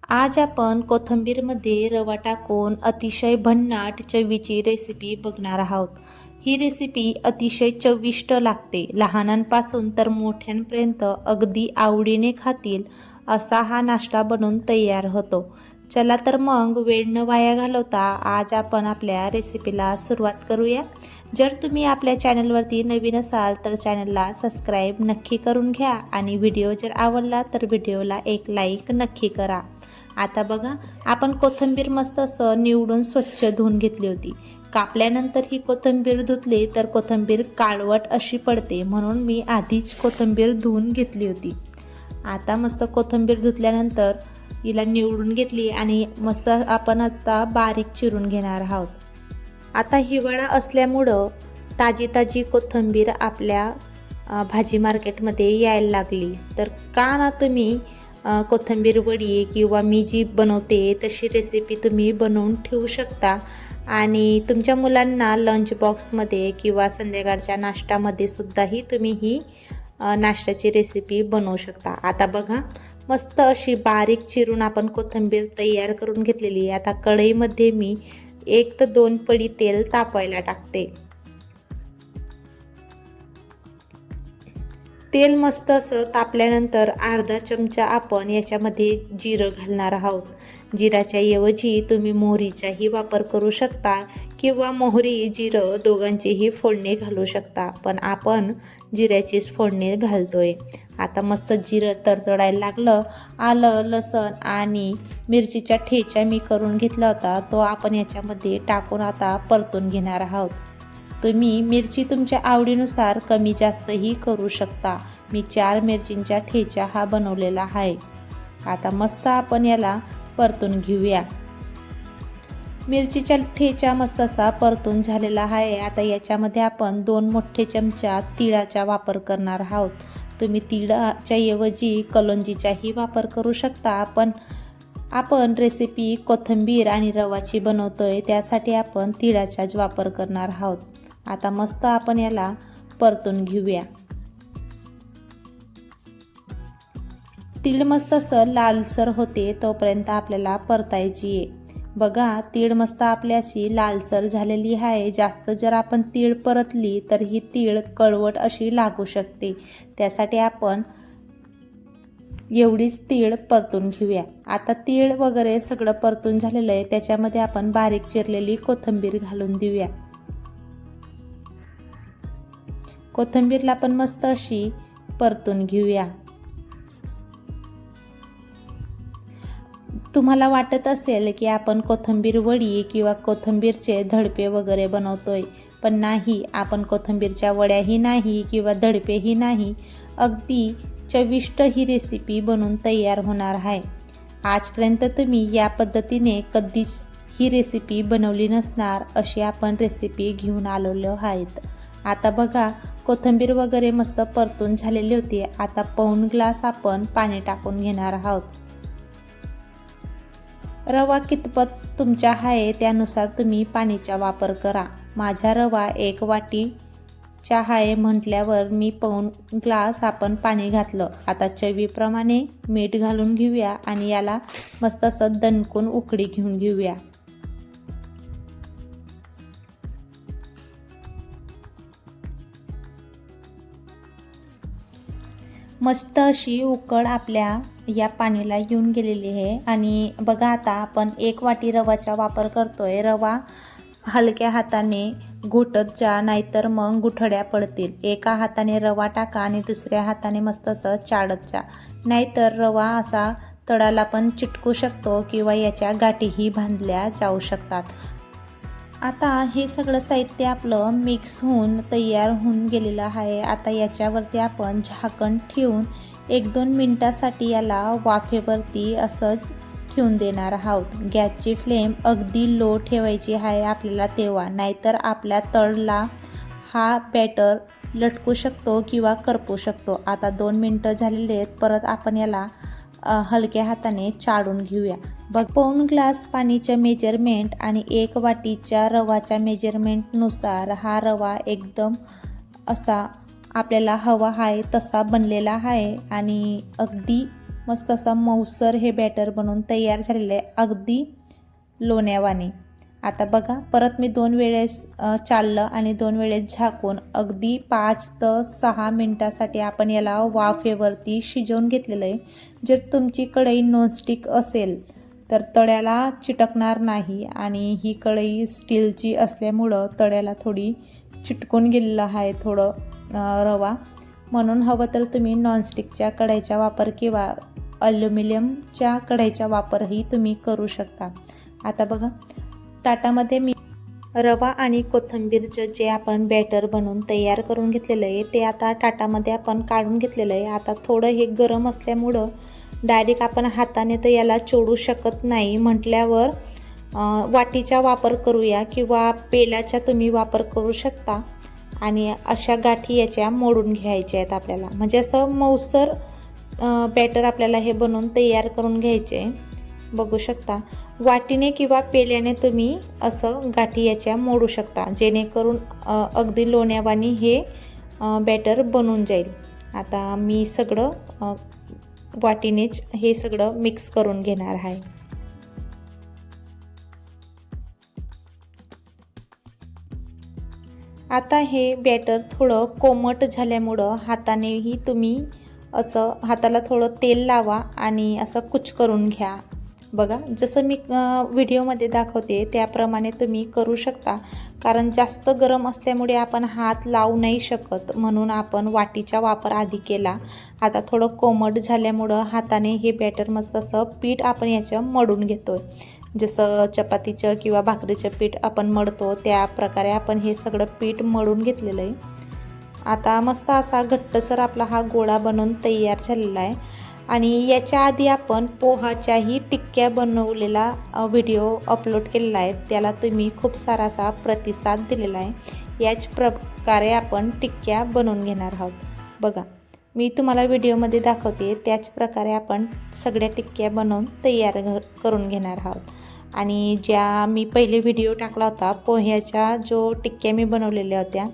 आज आपण कोथिंबीरमध्ये रवा टाकून अतिशय भन्नाट चवीची रेसिपी बघणार आहोत। ही रेसिपी अतिशय चविष्ट लागते। लहानांपासून तर मोठ्यांपर्यंत अगदी आवडीने खातील असा हा नाश्ता बनवून तयार होतो। चला तर मग वेळ न वाया घालवता आज आपण आपल्या रेसिपीला सुरुवात करूया। जर तुम्ही आपल्या चॅनलवरती नवीन असाल तर चॅनलला सबस्क्राईब नक्की करून घ्या आणि व्हिडिओ जर आवडला तर व्हिडिओला एक लाईक नक्की करा। आता बघा, आपण कोथिंबीर मस्त असं निवडून स्वच्छ धुवून घेतली होती। कापल्यानंतर ही कोथिंबीर धुतली तर कोथिंबीर काळवट अशी पडते, म्हणून मी आधीच कोथिंबीर धुवून घेतली होती। आता मस्त कोथिंबीर धुतल्यानंतर हिला निवडून घेतली आणि मस्त आपण आता बारीक चिरून घेणार आहोत। आता हिवाळा असल्यामुळं ताजी ताजी कोथिंबीर आपल्या भाजी मार्केटमध्ये यायला लागली, तर का ना तुम्ही कोथिंबीर वडी किंवा मी जी बनवते तशी रेसिपी तुम्ही बनवून ठेवू शकता आणि तुमच्या मुलांना लंच बॉक्समध्ये किंवा संध्याकाळच्या नाश्त्यामध्ये सुद्धाही तुम्ही ही नाश्त्याची रेसिपी बनवू शकता। आता बघा, मस्त अशी बारीक चिरून आपण कोथिंबीर तयार करून घेतलेली। आता कढईमध्ये मी 1 ते 2 पळी तेल तापवायला टाकते। तेल मस्त असं तापल्यानंतर अर्धा चमचा आपण याच्यामध्ये जिरं घालणार आहोत। जिराच्या ऐवजी तुम्ही मोहरीचाही वापर करू शकता किंवा मोहरी जिरं दोघांचीही फोडणी घालू शकता, पण आपण जिऱ्याचीच फोडणी घालतोय। आता मस्त जिरं तडतडायला लागलं, आलं लसण आणि मिरचीचा ठेचा मी करून घेतला होता तो आपण याच्यामध्ये टाकून आता परतून घेणार आहोत। तुम्ही मिरची तुमच्या आवडीनुसार कमी जास्तही करू शकता। मी 4 मिरचींचा ठेचा हा बनवलेला आहे। आता मस्त आपण याला परतून घेऊया। मिरचीचा ठेचा मस्त असा परतून झालेला आहे। आता याच्यामध्ये आपण 2 मोठे चमचा तिळाचा वापर करणार आहोत। तुम्ही तिळाच्या ऐवजी कलोंजीचाही वापर करू शकता, पण आपण रेसिपी कोथिंबीर आणि रवाची बनवतोय त्यासाठी आपण तिळाचाच वापर करणार आहोत। आता मस्त आपण याला परतून घेऊया। तीळ मस्त असं लालसर होते तोपर्यंत आपल्याला परतायची आहे। बघा, तीळ मस्त आपल्याशी लालसर झालेली आहे। जास्त जर आपण तीळ परतली तर ही तीळ कळवट अशी लागू शकते, त्यासाठी आपण एवढीच तीळ परतून घेऊया। आता तीळ वगैरे सगळं परतून झालेलं आहे, त्याच्यामध्ये आपण बारीक चिरलेली कोथिंबीर घालून देऊया। कोथिंबीरला पण मस्त अशी परतून घेऊया। तुम्हाला वाटत असेल की आपण कोथिंबीर वडी किंवा कोथिंबीरचे धडपे वगैरे बनवतोय, पण नाही, आपण कोथिंबीरच्या वड्याही नाही किंवा धडपेही नाही, अगदी चविष्ट ही रेसिपी बनून तयार होणार आहे। आजपर्यंत तुम्ही या पद्धतीने कधीच ही रेसिपी बनवली नसणार अशी आपण रेसिपी घेऊन आलेलो आहेत। आता बघा, कोथिंबीर वगैरे मस्त परतून झालेली होती। आता पाऊण ग्लास आपण पाणी टाकून घेणार आहोत। रवा कितपत तुमच्या आहे त्यानुसार तुम्ही पाणीचा वापर करा। माझा रवा 1 वाटीचा आहे म्हटल्यावर मी पाऊण ग्लास आपण पाणी घातलं। आता चवीप्रमाणे मीठ घालून घेऊया आणि याला मस्त असं दणकून उकळी घेऊन घेऊया। मस्त अशी उकळ आपल्या या पाणीला येऊन गेलेली आहे आणि बघा, आता आपण 1 वाटी रवाचा वापर करतोय। रवा हलक्या हाताने घोटत जा, नाहीतर मग गुठळ्या पडतील। एका हाताने रवा टाका आणि दुसऱ्या हाताने मस्त असं चाळत जा, नाहीतर रवा असा तळाला पण चिटकू शकतो किंवा याच्या गाठीही बांधल्या जाऊ शकतात। आता हे सगळं साहित्य आपलं मिक्स होऊन तयार होऊन गेलेलं आहे। आता याच्यावरती आपण झाकण ठेवून 1-2 मिनिटासाठी याला वाफेवरती असंच ठेवून देणार आहोत। गॅसची फ्लेम अगदी लो ठेवायची आहे आपल्याला तेव्हा, नाहीतर आपल्या तळला हा बॅटर लटकू शकतो किंवा करपू शकतो। आता 2 मिनिटं झालेले आहेत, परत आपण याला हलक्या हाताने चाळून घेऊया। पाऊण ग्लास पाणीचं मेजरमेंट आणि 1 वाटीच्या रवाच्या मेजरमेंटनुसार हा रवा एकदम असा आपल्याला हवा आहे तसा बनलेला आहे आणि अगदी मस्त असा मऊसर हे बॅटर बनवून तयार झालेलं आहे, अगदी लोण्यावाने. आता बघा, परत मी 2 वेळेस चाललं आणि 2 वेळेस झाकून अगदी 5 ते 6 मिनटासाठी आपण याला वाफेवरती शिजवून घेतलेलं आहे. जर तुमची कढई नॉनस्टिक असेल तर तळ्याला चिटकणार नाही आणि ही कढई स्टीलची असल्यामुळं तळ्याला थोडी चिटकून गेलेलं आहे थोडं रवा. म्हणून हवं तर तुम्ही नॉनस्टिकच्या कढईचा वापर किंवा ॲल्युमिनियमच्या कढईचा वापरही तुम्ही करू शकता. आता बघा, ताटामध्ये मी रवा आणि कोथिंबीरचं जे आपण बॅटर बनवून तयार करून घेतलेलं आहे ते आता ताटामध्ये आपण काढून घेतलेलं आहे. आता थोडं हे गरम असल्यामुळं डायरेक्ट आपण हाताने तर याला चोडू शकत नाही, म्हटल्यावर वाटीचा वापर करूया किंवा पेल्याचा तुम्ही वापर करू शकता. आणि अशा गाठी याच्या मोडून घ्यायच्या आहेत आपल्याला, म्हणजे असं मऊसर बॅटर आपल्याला हे बनवून तयार करून घ्यायचे आहे. बघू शकता, वाटीने किंवा पेल्याने तुम्ही असं गाठी याच्या मोडू शकता, जेणेकरून अगदी लोण्यावानी हे बॅटर बनून जाईल. आता मी सगळं वाटीनेच हे सगळं मिक्स करून घेणार आहे. आता हे बॅटर थोडं कोमट झाल्यामुळं हातानेही तुम्ही असं हाताला थोडं तेल लावा आणि असं कुच करून घ्या. बघा, जसं मी व्हिडिओमध्ये दाखवते त्याप्रमाणे तुम्ही करू शकता, कारण जास्त गरम असल्यामुळे आपण हात लावू नाही शकत, म्हणून आपण वाटीचा वापर आधी केला. आता थोडं कोमट झाल्यामुळं हाताने हे बॅटर मस्त असं पीठ आपण याचं मळून घेतो. जसं चपातीचं किंवा भाकरीचं पीठ आपण मळतो त्या प्रकारे आपण हे सगळं पीठ मळून घेतलेलं आहे. आता मस्त असा घट्टसर आपला हा गोळा बनवून तयार झालेला आहे. आणि याच्या आधी आपण पोहाच्याही टिक्क्या बनवलेला व्हिडिओ अपलोड केलेला आहे, त्याला तुम्ही खूप सारा असा प्रतिसाद दिलेला आहे. याच प्रकारे आपण टिक्क्या बनवून घेणार आहोत. बघा, मी तुम्हाला व्हिडिओमध्ये दाखवते त्याच प्रकारे आपण सगळ्या टिक्क्या बनवून तयार करून घेणार आहोत. आणि ज्या मी पहिले व्हिडिओ टाकला होता पोह्याच्या, जो टिक्क्या मी बनवलेल्या होत्या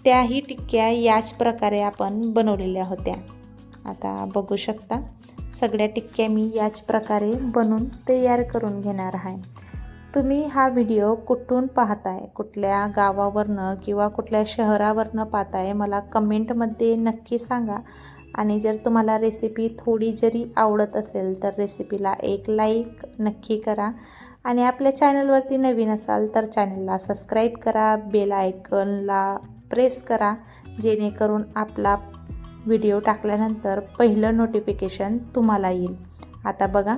त्याही टिक्क्या याच प्रकारे आपण बनवलेल्या होत्या. आता बघू शकता, सगळ्या टिक्क्या मी याच प्रकारे बनवून तयार करून घेणार आहे. तुम्ही हा व्हिडिओ कुठून पाहताय, कुठल्या गावावरनं किंवा कुठल्या शहरावरनं पाहताय, मला कमेंटमध्ये नक्की सांगा. आणि जर तुम्हाला रेसिपी थोडी जरी आवडत असेल तर रेसिपीला एक लाईक नक्की करा. आणि आपल्या चॅनलवरती नवीन असाल तर चॅनलला सबस्क्राईब करा, बेल आयकॉनला प्रेस करा, जेणेकरून आपला व्हिडिओ टाकल्यानंतर पहिलं नोटिफिकेशन तुम्हाला येईल. आता बघा,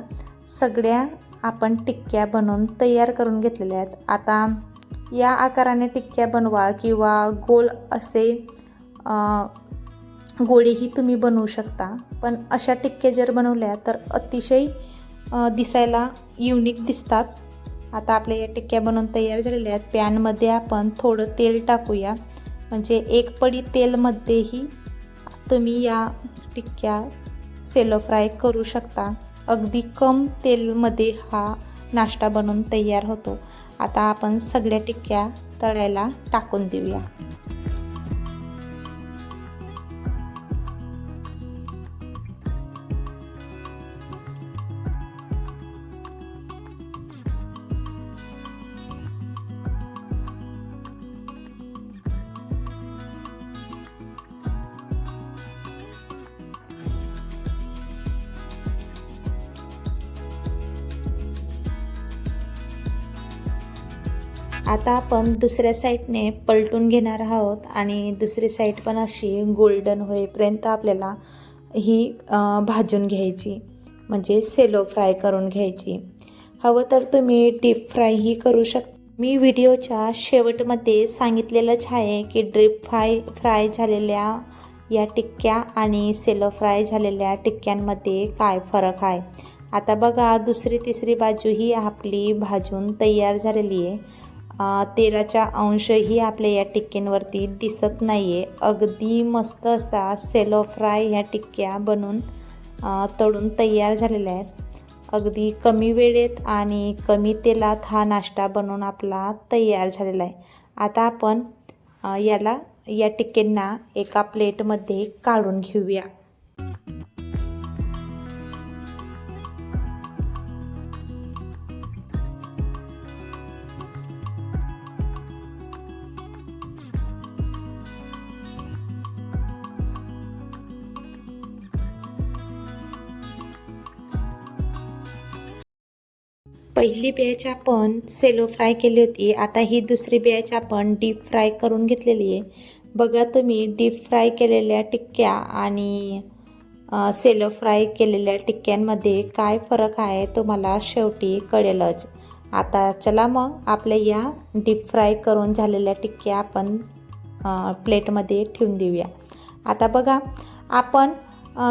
सगळ्या आपण टिक्क्या बनवून तयार करून घेतलेल्या आहेत. आता या आकाराने टिक्क्या बनवा किंवा गोल असे गोळेही तुम्ही बनवू शकता, पण अशा टिक्क्या जर बनवल्या तर अतिशय दिसायला युनिक दिसतात. आता आपल्या या टिक्क्या बनवून तयार झालेल्या आहेत. पॅनमध्ये आपण थोडं तेल टाकूया, म्हणजे 1 पडी तेलमध्येही तुम्ही या टिक्क्या सेलो फ्राय करू शकता. अगदी कम तेलमध्ये हा नाश्ता बनवून तयार होतो. आता आपण सगळ्या टिक्क्या तळायला टाकून देऊया. आता आपण दुसऱ्या साईडने पलटून घेणार आहोत आणि दुसरी साईड पण अशी गोल्डन होईपर्यंत आपल्याला ही भाजून घ्यायची, म्हणजे सेलो फ्राय करून घ्यायची. हवं तर तुम्ही डीप फ्रायही करू शकता. मी व्हिडिओच्या शेवटमध्ये सांगितलेलंच आहे की डीप फ्राय झालेल्या या टिक्क्या आणि सेलो फ्राय झालेल्या टिक्क्यांमध्ये काय फरक आहे. आता बघा, दुसरी तिसरी बाजूही आपली भाजून तयार झालेली आहे. तेलाचा अंशही आपल्या या टिक्क्यांवरती दिसत नाही आहे. अगदी मस्त असा सेलो फ्राय ह्या टिक्क्या बनवून तळून तयार झालेल्या आहेत. अगदी कमी वेळेत आणि कमी तेलात हा नाश्ता बनवून आपला तयार झालेला आहे. आता आपण या टिक्क्यांना एका प्लेटमध्ये काढून घेऊया. पहिली बॅच आपण सेलो फ्राय केली होती. आता ही दुसरी बॅच आपण डीप फ्राय करून घेतलेली आहे. बघा तुम्ही डीप फ्राय केलेल्या टिक्क्या आणि सेलो फ्राय केलेल्या टिक्क्यांमध्ये काय फरक आहे तुम्हाला शेवटी कळेलच. आता चला मग आपल्या या डीप फ्राय करून झालेल्या टिक्क्या आपण प्लेटमध्ये ठेवून देऊया. आता बघा आपण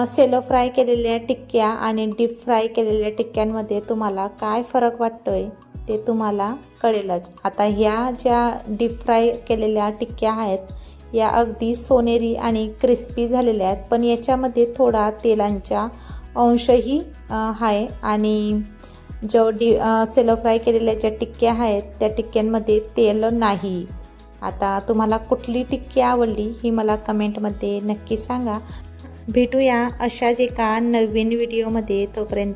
सेलो फ्राय केलेल्या टिक्क्या आणि डीप फ्राय केलेल्या टिक्क्यांमध्ये तुम्हाला काय फरक वाटतोय ते तुम्हाला कळेलच. आता ह्या ज्या डीप फ्राय केलेल्या टिक्क्या आहेत या अगदी सोनेरी आणि क्रिस्पी झालेल्या आहेत, पण याच्यामध्ये थोडा तेलांचा अंशही आहे आणि जो सेलो फ्राय केलेल्या ज्या टिक्क्या आहेत त्या टिक्क्यांमध्ये तेल नाही. आता तुम्हाला कुठली टिक्की आवडली ही मला कमेंटमध्ये नक्की सांगा. भेटूया अशाच एका नवीन व्हिडिओमध्ये. तोपर्यंत